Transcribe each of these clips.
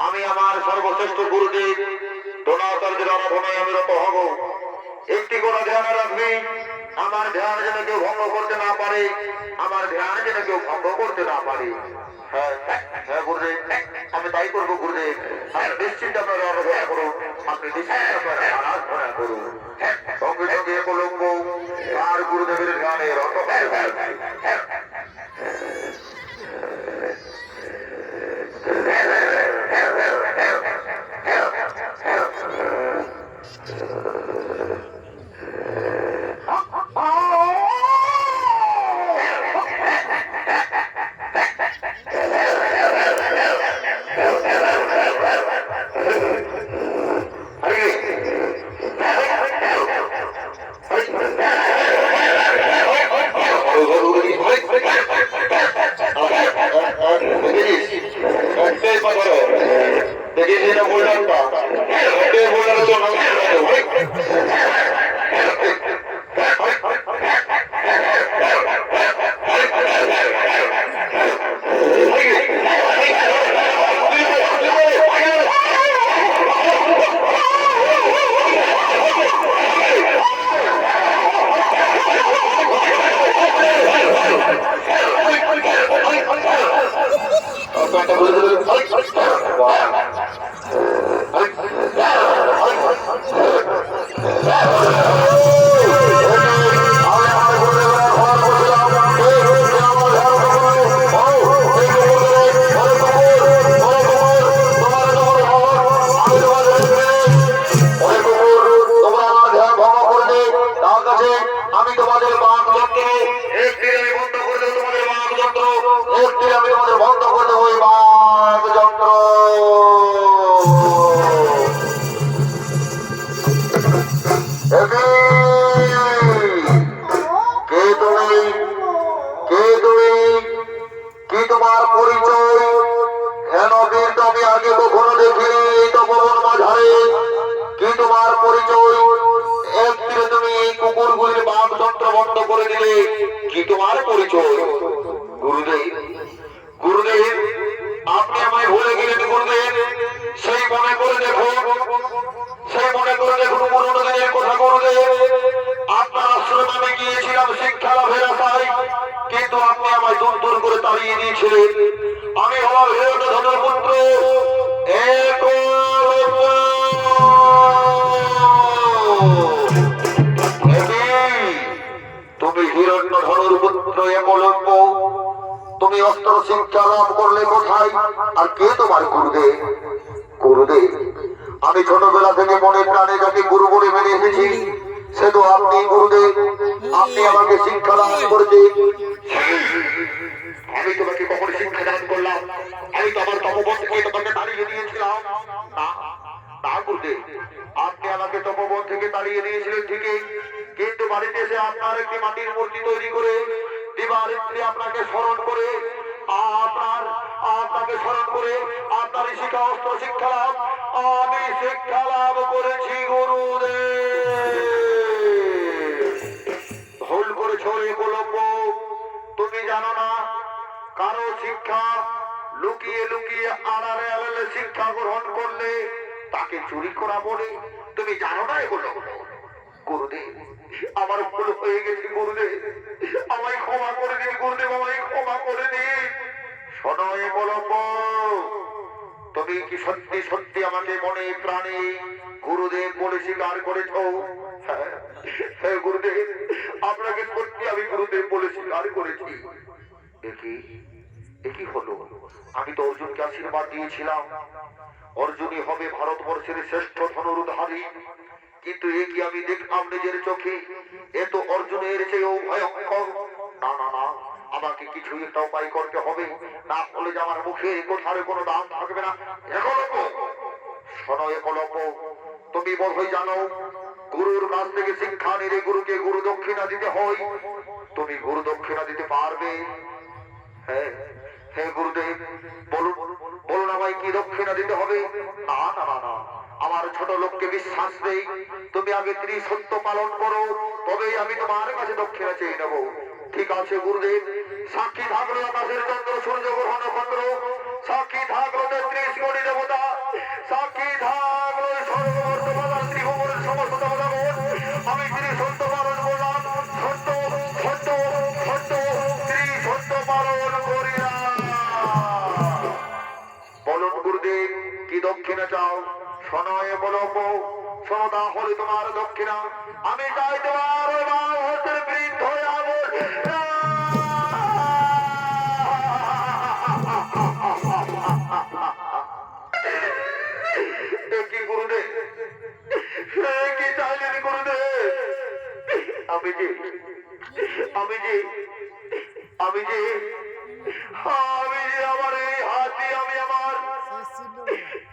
আমি আমার সর্বশ্রেষ্ঠ গুরুদেব দ্রোণাচার্যের আরাধনায় আমি রত হব। একটি করে ধ্যান রাখবি, আমার ধ্যান যেন কেউ ভঙ্গ করতে না পারে, আমার ধ্যান যেন কেউ ভঙ্গ করতে না পারে। হ্যাঁ হ্যাঁ গুরুদেব, আমি তাই করবো গুরুদেব। আপনি নিশ্চিন্ত আপনার আরাধনা করুন, আপনি নিশ্চিন্ত আপনার আরাধনা করুন। সঙ্গে সঙ্গে একলব্য আর গুরুদেবের ধ্যানে রত তুমি অস্ত্র শিক্ষা লাভ করলে কোথায়? আর কে তোমার গুরুদেব? গুরুদেব, আমি ছোটবেলা থেকে মনে প্রাণে যাকে গুরু বলে মেনে এসেছি সে তো আপনি গুরুদেব। আপনি আমাকে শিক্ষা দান করেছে। আমি তোমাকে কখন শিক্ষা দান করলাম? আমি তো আমার তপবন থেকে তোমাকে তাড়িয়ে দিয়েছিলাম। না না গুরুদেব, আপনি আমাকে তপবন থেকে তাড়িয়ে দিয়েছিলেন ঠিকই, কিন্তু বাড়িতে এসে আপনার একটি মাটির মূর্তি তৈরি করে দিবারাত্রি আপনাকে স্মরণ করে আপনাকে স্মরণ করে আপনার শিক্ষা অস্ত্র শিক্ষা লাভ আমি শিক্ষা লাভ করেছি গুরুদেব। ভুল করেছো একলব্য, তুমি জানো না কারো শিক্ষা লুকিয়ে লুকিয়ে আড়ালে আড়ালে শিক্ষা গ্রহণ করলে তাকে চুরি করা বলে। তুমি জানো না এগুলো? গুরুদেব, আমার ভুল হয়ে গেছে গুরুদেব, আমায় ক্ষমা করে দিন গুরুদেব, আমায় ক্ষমা করে দিন। শোনো একলব্য, তুমি কি সত্যি সত্যি আমাকে মনে প্রাণে গুরুদেব বলে স্বীকার করেছ? হ্যাঁ গুরুদেব, আপনাকে সত্যি আমি গুরুদেব বলে স্বীকার করেছি। একই হলো, আমি তো অর্জুনকে আশীর্বাদ দিয়েছিলাম অর্জুনই হবে ভারতবর্ষের শ্রেষ্ঠ ধনুর্ধারী, কিন্তু এ কি আমি দেখলাম নিজের চোখে, এ তো অর্জুনের চেয়েও ভয়ঙ্কর। না না না, আমাকে কিছু একটা উপায় করতে হবে, না হলে যে আমার মুখে কোথাও কোনো দাম থাকবে না। একলব্য, শোনো একলব্য, তুমি বোধহয় জানো গুরুর কাছ থেকে শিক্ষা নিলে গুরুকে গুরু দক্ষিণা দিতে হয়। তুমি গুরু দক্ষিণা দিতে পারবে? হ্যাঁ হ্যাঁ গুরুদেব, বলুন বলুন আমায় কি দক্ষিণা দিতে হবে? না না না না, আমার ছোট লোককে বিশ্বাস নেই। তুমি আগে ত্রিসত্য পালন করো, তবেই আমি তোমার কাছে দক্ষিণা চেয়ে নেব। ঠিক আছে গুরুদেব। সাক্ষী থাকলো আকাশের চন্দ্র সূর্য গ্রহ নক্ষত্র, সাক্ষী থাকলো ৩৩ কোটি দেবতা, সাক্ষী থাকলো সর্ববর্তমান ত্রিভুবনের সমস্ত দেবতাগণ। আমি ত্রিসত্য পালন করলাম, সত্য সত্য সত্য ত্রিসত্য পালন করিলাম। বলুন গুরুদেব কি দক্ষিণা চাও? শোনয় বলব, শোনো তাহলে তোমার দক্ষিণা। আমি চাই তোমার বাহতের বৃদ্ধ আমল। কি গুরুদেব, কি চাইলেন গুরুদেব? আমি যে আমি যে আমি যে আমি যে আমার এই হাত দিয়ে আমি আমার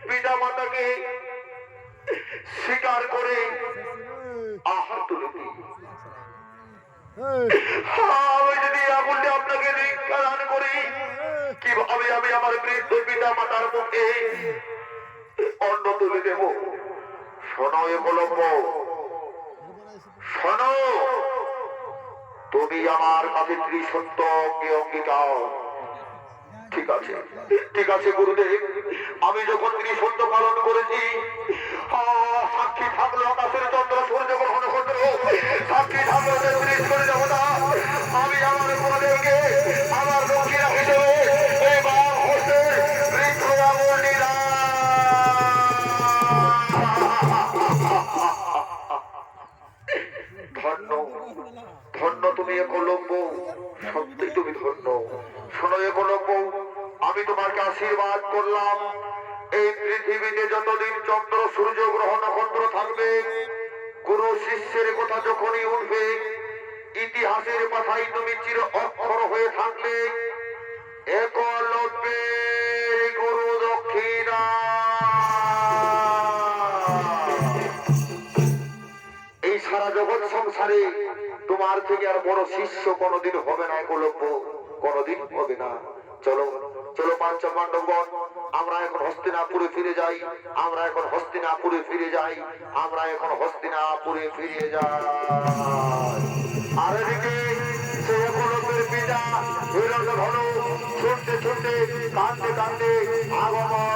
পিতা মাতাকে স্বীকার করে আহার তুলে দিই। আমি যদি আঙুলটা আপনাকে ভিক্ষা দান করি, কিভাবে আমি আমার বৃদ্ধ পিতা মাতার মুখে অন্ন তুলে দেব? শোনো একলব্য, শোনো, তুমি আমার কাছে ত্রিসত্য অঙ্গীকার। ঠিক আছে ঠিক আছে গুরুদেব, আমি যখন ত্রিসত্য পালন করেছি, সাক্ষী থাকলো আকাশের চন্দ্র সূর্য গ্রহ নক্ষত্র, সাক্ষী থাকলো ৩৩ কোটি দেবতা, আমি আমার গুরুদেবকে আমার দক্ষিণা হিসেবে এবার হস্তে বৃদ্ধ আঙুল দিলাম। ধন্য ধন্য তুমি একলব্য, সত্যি তুমি ধন্য। শোনো একলব্য, আমি তোমাকে আশীর্বাদ করলাম, এই পৃথিবীতে যতদিন চন্দ্র সূর্য গ্রহ নক্ষত্র থাকবে, গুরু শিষ্যের কথা যখনই উঠবে, ইতিহাসের কথাই তুমি চির অক্ষর হয়ে থাকলে। একলব্যের গুরু দক্ষিণা। এই সারা জগৎ সংসারে তোমার থেকে আর বড় শিষ্য কোনদিন হবে না একলব্য, কোনদিন হবে না। চলো চলো পাঞ্চ পাণ্ডবগণ, আমরা এখন হস্তিনাপুরে ফিরে যাই, আমরা এখন হস্তিনাপুরে ফিরে যাই, আমরা এখন হস্তিনাপুরে ফিরে যাই। আর এদিকে সে একলব্যের পিতা হিরণ্যধনু ছুটতে ছুটতে কাঁদতে কাঁদতে আগমন